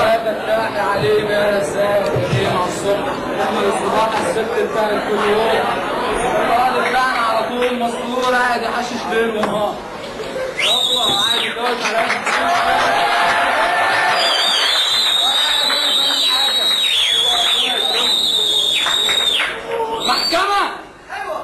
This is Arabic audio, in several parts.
فتاحي علينا يا ساكنين على الصبح من الصباح الست بتاعت كل يوم. الراجل بتاعنا على طول مسطول قاعد يحشش ليل ونهار. يلا عايز يتجوز عليا. محكمة. ايوه.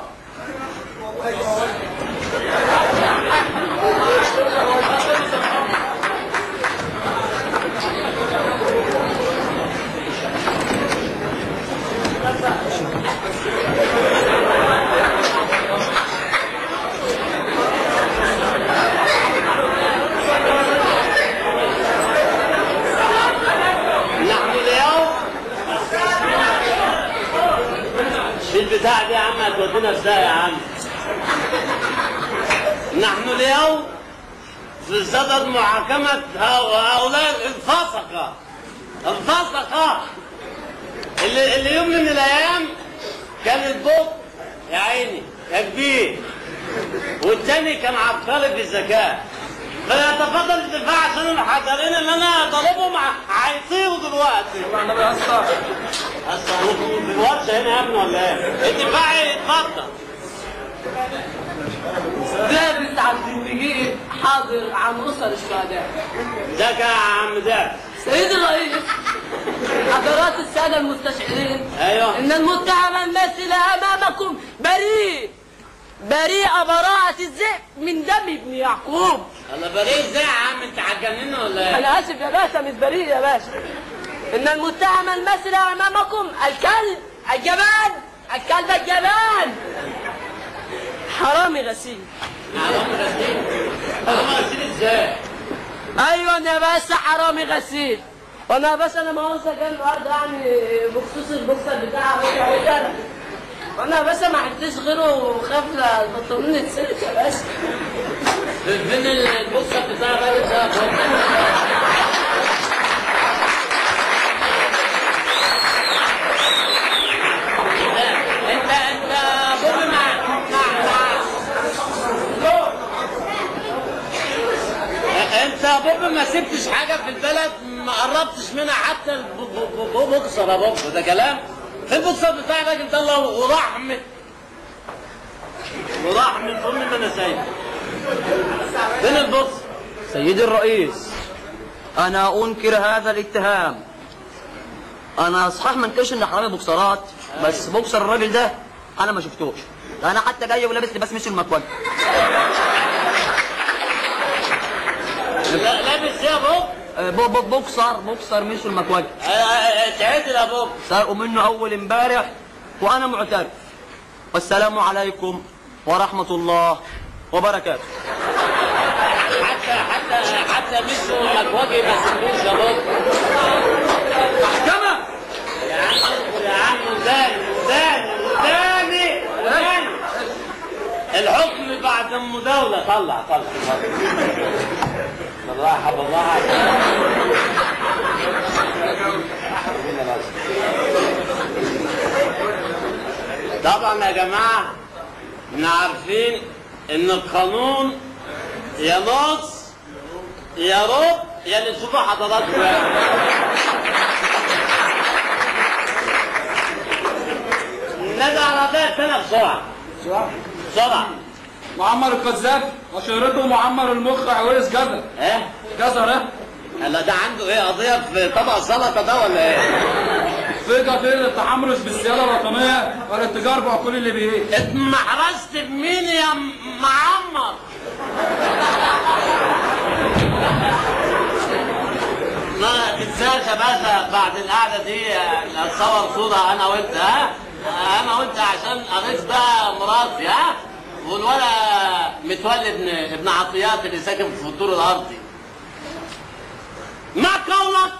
البتاع دي يا عم هتودينا ازاي يا عم؟ نحن اليوم في صدد محاكمة هؤلاء الفسقة اللي يوم من الأيام كان البوب يا عيني يا كبير والتاني كان عبقري في الذكاء. فيتفضل الدفاع عشان الحذرين اللي انا طالبهم هيطيروا دلوقتي. طبعا انا بقى اصلا في الورشه هنا يا ابني ولا ايه؟ الدفاع اتفضل. ثابت عبد المجيد حاضر عن اسر الشهداء. ازيك يا عم ده؟ سيد الرئيس، حضرات الساده المستشارين، ايوه، ان المتهم الممثل امامكم بريء براءة الذئب من دم ابن يعقوب. الله بريء ازاي يا عم؟ انت هتجننا ولا ايه؟ انا اسف يا باشا، مش بريء يا باشا. ان المتهم الممثل امامكم الكلب الجبان حرامي غسيل. حرامي غسيل ازاي؟ ايوه يا باشا حرامي غسيل. وانا يا باشا انا مؤاخذة جاي النهارده يعني بخصوص البوكسر بتاعها وانا يا باشا ما عنديش غيره وخاف البنطلون يتسرق يا باشا. فين البوكسر بتاع الراجل ده؟ انت بوبي انت بوبي ما سبتش حاجه في البلد، ما قربتش منها حتى البوكسر يا بوبي، ده كلام؟ فين البوكسر بتاع الراجل ده؟ الله ورحمه امي ما انا سايبه. فين البوكسر؟ سيدي الرئيس، انا انكر هذا الاتهام. انا صحيح ما انكرش ان حرامي بوكسرات، بس بوكسر الراجل ده انا ما شفتوش. انا حتى جاي ولابس لباس مش المكوج. لابس ايه يا بوب؟ بوكسر مش المكوج. تعدل يا بوب. سرقوا منه اول امبارح وانا معترف. والسلام عليكم ورحمة الله وبركاته. حتى مش المكوجي ما سموش يا بوب. محكمة. يا عم وداني الحكم بعد المداولة. طلع بالراحة طبعا يا جماعة احنا عارفين ان القانون يا نص يا ربع يا اللي تشوفوا حضراتكم يعني. نادى على ده سنة بسرعة. معمر القذافي وشهرته معمر المخ عويس جزر. ايه؟ جزر ايه؟ هلا ده عنده ايه قضية في طبق سلطة ده ولا ايه؟ في قضية التحمرش بالسيادة الوطنية والاتجار بعقول اللي بيه. اتمحرست بمين يا معمر؟ ما تنساش يا باشا بعد القعدة دي نتصور صورة انا وانت. انا وانت عشان قريت بقى مراتي والولد متولي ابن عطيات اللي ساكن في الدور الارضي. ما قولك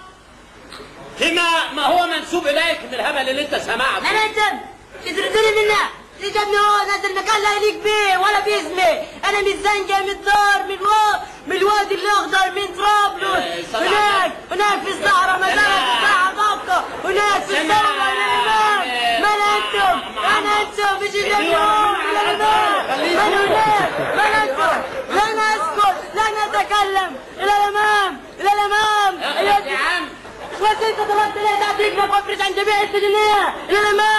فيما ما هو منسوب اليك من الهبل اللي انت سمعته؟ انا ندم تدردني منها لقد هو نازل مكان لا يليق بيه ولا باسمي. انا من زنجة من الدار من الوادي الاخضر من طرابلس. هناك في الصحراء مزارع بتاع بكة. هناك في الثورة الامام. من انتم؟ مش اليوم الى الامام. من هناك؟ من انتم؟ لن اسكت لن اتكلم. الى الامام. يا عم بس انت طلبت ليه تحت رجلك وافرج عن جميع السجنية؟ انا ما